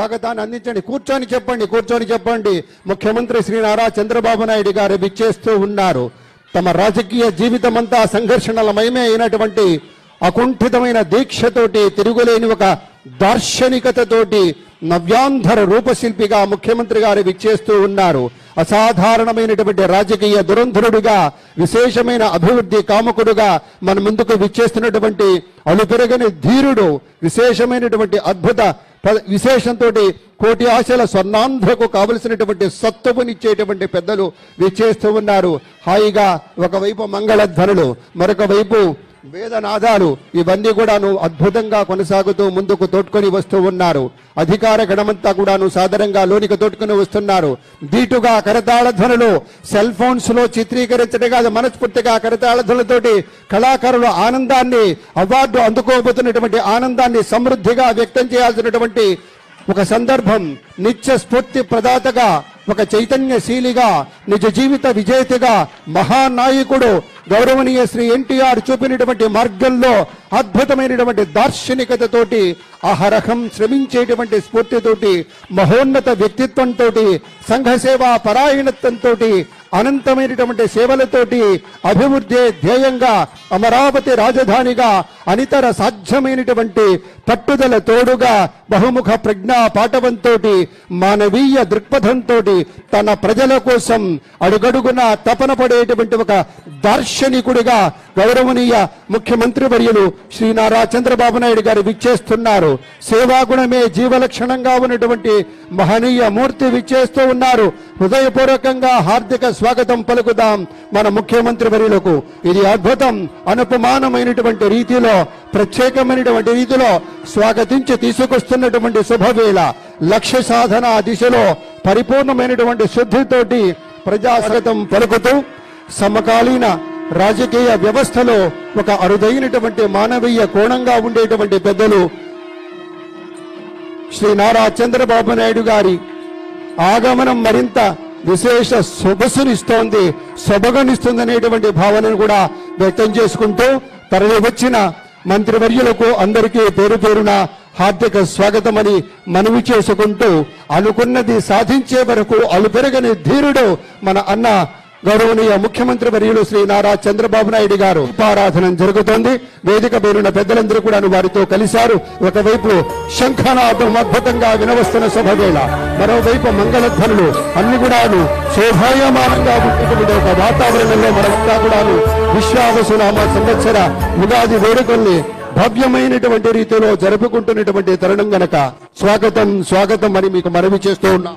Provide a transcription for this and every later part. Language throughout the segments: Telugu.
స్వాగతాన్ని అందించండి. కూర్చొని చెప్పండి. ముఖ్యమంత్రి శ్రీ నారా చంద్రబాబు నాయుడు గారు విచ్చేస్తూ ఉన్నారు. తమ రాజకీయ జీవితం అంతా సంఘర్షణలమయమే అయినటువంటి అకుంఠితమైన దీక్షతోటి, తిరుగులేని ఒక దార్శనికతతోటి నవ్యాంధ్ర రూపశిల్పిగా ముఖ్యమంత్రి గారు విచ్చేస్తూ ఉన్నారు. అసాధారణమైనటువంటి రాజకీయ దురంధరుడిగా, విశేషమైన అభివృద్ధి కాముకుడుగా మన ముందుకు విచ్చేస్తున్నటువంటి అలుపెరగని ధీరుడు, విశేషమైనటువంటి అద్భుత విశేషంతో కోటి ఆశల స్వర్ణాంధ్రకు కావలసినటువంటి సత్తువునిచ్చేటువంటి పెద్దలు విచ్చేస్తూ ఉన్నారు. హాయిగా ఒకవైపు మంగళధ్వనులు, మరొక వైపు వేదనాదాలు, ఇవన్నీ కూడాను అద్భుతంగా కొనసాగుతూ ముందుకు తోడ్కొని వస్తూ ఉన్నారు. అధికార గణమంతా కూడాను సాదరంగా లోనికి తోడ్కొని వస్తున్నారు. దీటుగా కరతాళ ధ్వనులు, సెల్ ఫోన్స్ లో చిత్రీకరించడం కాదు, మనస్ఫూర్తిగా కరతాళ ధ్వనులతోటి కళాకారుల ఆనందాన్ని, అవార్డు అందుకోబోతున్నటువంటి ఆనందాన్ని సమృద్ధిగా వ్యక్తం చేయాల్సినటువంటి ఒక సందర్భం. నిత్య స్ఫూర్తి ప్రదాతగా, ఒక చైతన్యశీలిగా, నిజ జీవిత విజేతగా, మహానాయకుడు గౌరవనీయ శ్రీ ఎన్టీఆర్ చూపినటువంటి మార్గంలో అద్భుతమైనటువంటి దార్శనికతతోటి, అహరహం శ్రమించేటువంటి స్ఫూర్తితోటి, మహోన్నత వ్యక్తిత్వంతో, సంఘసేవా పరాయణత్వంతో, అనంతమైనటువంటి సేవలతోటి, అభివృద్ధి ధ్యేయంగా, అమరావతి రాజధానిగా, అనితర సాధ్యమైనటువంటి పట్టుదల తోడుగా, బహుముఖ ప్రజ్ఞా పాటవంతో, మానవీయ దృక్పథంతో, తన ప్రజల కోసం అడుగడుగున తపన పడేటువంటి ఒక దార్శనికుడిగా గౌరవనీయ ముఖ్యమంత్రి వర్యులు శ్రీ నారా చంద్రబాబు నాయుడు గారు విచ్చేస్తున్నారు. సేవాగుణమే జీవలక్షణంగా ఉన్నటువంటి మహనీయ మూర్తి విచ్చేస్తూ ఉన్నారు. హృదయపూర్వకంగా హార్దిక స్వాగతం పలుకుదాం మన ముఖ్యమంత్రి వర్యులకు. ఇది అద్భుతం, అనుపమానమైనటువంటి రీతిలో, ప్రత్యేకమైనటువంటి రీతిలో స్వాగతించి తీసుకొస్తున్నటువంటి శుభవేళ. లక్ష్య సాధన దిశలో పరిపూర్ణమైనటువంటి శుద్ధితోటి ప్రజాస్వాగతం పలుకుతూ, సమకాలీన రాజకీయ వ్యవస్థలో ఒక అరుదైనటువంటి మానవీయ కోణంగా ఉండేటువంటి పెద్దలు శ్రీ నారా చంద్రబాబు నాయుడు గారి ఆగమనం మరింత విశేష సొగసునిస్తోంది, సొబగనిస్తుందనేటువంటి భావనను కూడా వ్యక్తం చేసుకుంటూ, తరలి వచ్చిన మంత్రివర్యులకు అందరికీ పేరు పేరున హార్దిక స్వాగతమని మనవి చేసుకుంటూ, అనుకున్నది సాధించే వరకు అలుపెరగని ధీరుడు మన అన్న గౌరవనీయ ముఖ్యమంత్రి వర్యులు శ్రీ నారా చంద్రబాబు నాయుడు గారు దీపారాధన జరుగుతోంది. వేదిక పేరున్న పెద్దలందరూ కూడా వారితో కలిశారు. ఒకవైపు శంఖనాదం అద్భుతంగా వినవస్తున్న శుభవేళ, మరోవైపు మంగళధ్వనులు, అన్ని కూడాను శోభాయమానంగా ఉన్నటువంటి ఒక వాతావరణంలో మనమంతా కూడాను విశ్వావసునామ సంవత్సర ఉగాది వేడుకల్ని భవ్యమైనటువంటి రీతిలో జరుపుకుంటున్నటువంటి తరుణం గనక స్వాగతం అని మీకు మనవి చేస్తూ ఉన్నా.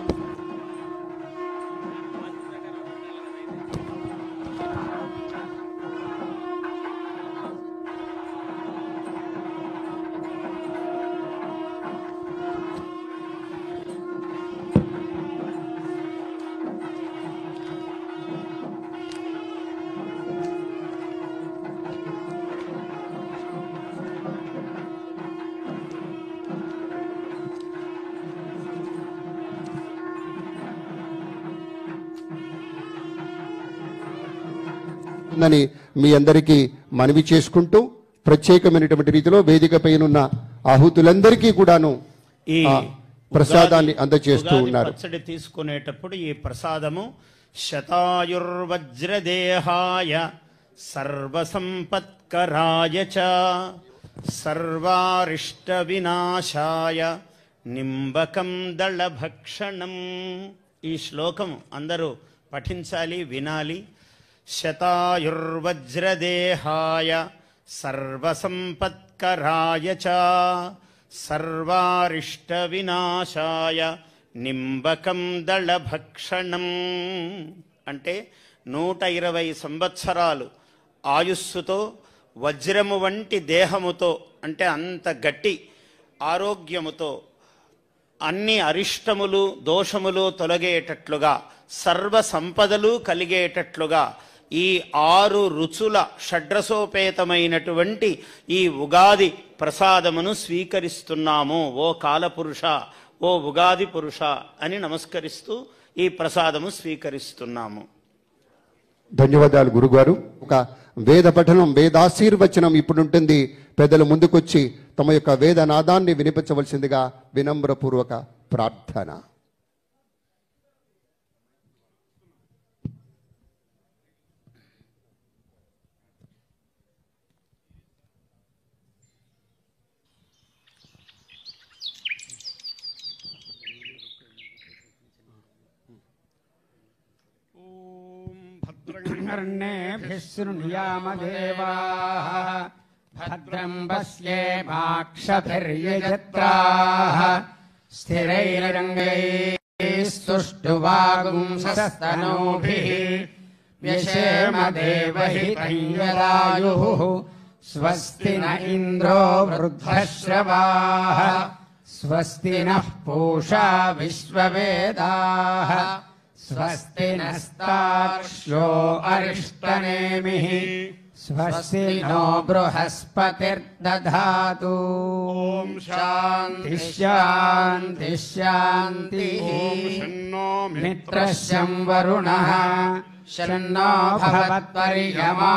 ఉందని మీ అందరికీ మనవి చేసుకుంటూ, ప్రత్యేకమైనటువంటి రీతిలో వేదికపైనున్న ఆహుతులందరికీ కూడాను ఈ ప్రసాదాన్ని అందజేస్తూ ఉన్నారు. పచ్చడి తీసుకునేటప్పుడు ఈ ప్రసాదము శతాయుర్వజ్రదేహాయ సర్వసంపత్కరాయ చ సర్వారిష్ట వినాశాయ నింబకం దళభక్షణం. ఈ శ్లోకం అందరూ పఠించాలి, వినాలి. శతాయుర్వజ్రదేహాయ సర్వసంపత్కరాయ చ సర్వారిష్ట వినాశాయ నింబకం దళభక్షణం. అంటే 120 సంవత్సరాలు ఆయుస్సుతో, వజ్రము వంటి దేహముతో, అంటే అంత గట్టి ఆరోగ్యముతో, అన్ని అరిష్టములు దోషములు తొలగేటట్లుగా, సర్వ సంపదలు కలిగేటట్లుగా ఈ 6 రుచుల షడ్రసోపేతమైనటువంటి ఈ ఉగాది ప్రసాదమును స్వీకరిస్తున్నాము. ఓ కాలపురుష, ఓ ఉగాది పురుష అని నమస్కరిస్తూ ఈ ప్రసాదము స్వీకరిస్తున్నాము. ధన్యవాదాలు గురుగారు. ఒక వేద పఠనం, వేదాశీర్వచనం ఇప్పుడు ఉంటుంది. పెద్దలు ముందుకొచ్చి తమ యొక్క వేదనాదాన్ని వినిపించవలసిందిగా వినమ్రపూర్వక ప్రార్థన. कर्णेभिः शृणुयामदेवाः भद्रं पश्येमाक्षभिर्यजत्राः स्थिरैरङ्गैः सुष्ठुवागुंसस्तनूभिः व्यशेम देवहितं यदायुः स्वस्ति न इन्द्रो वृद्धश्रवाः स्वस्ति नः पूषा विश्ववेदाः स्वस्ति नस्तार्क्ष्यो अरिष्टनेमिः स्वस्ति नो बृहस्पतिर्दधातु। ॐ शान्ति शान्ति शान्तिः। मित्रः शं वरुणः शन्नो भवत्वर्यमा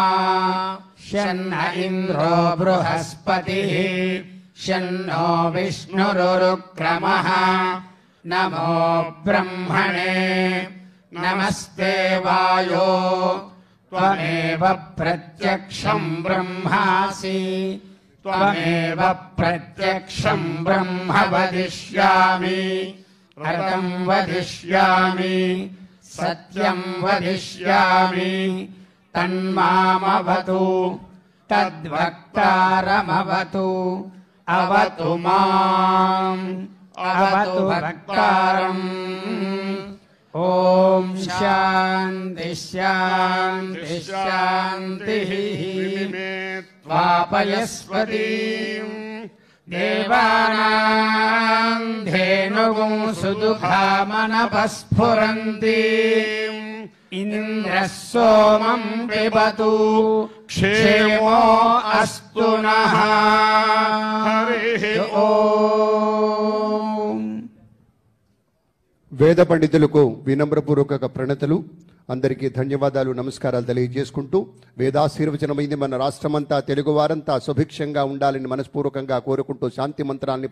शन्न इन्द्रो बृहस्पतिः शन्नो विष्णुरुक्रमः नमो ब्रह्मणे नमस्ते वायो त्वमेव प्रत्यक्षं ब्रह्मासि त्वमेव प्रत्यक्षं ब्रह्म वदिष्यामि रतं वदिष्यामि सत्यं वदिष्यामि तन्मामवतु तद्वक्तारमवतु अवतु माम् अवतु वक्तारम्। ॐ शान्ति शान्ति शान्तिः। वापयस्वतीं देवानां धेनुगुं सुदुःखामनपस्फुरन्तीम् इन्द्रः सोमं पिबतु क्षेमो अस्तु नः। हरिः ओम्। వేద పండితులకు వినమ్రపూర్వక ప్రణతులు. అందరికీ ధన్యవాదాలు, నమస్కారాలు తెలియజేసుకుంటూ వేదాశీర్వచనమైంది మన రాష్ట్రమంతా తెలుగు వారంతా సుభిక్షంగా ఉండాలని మనస్పూర్వకంగా కోరుకుంటూ శాంతి మంత్రాన్ని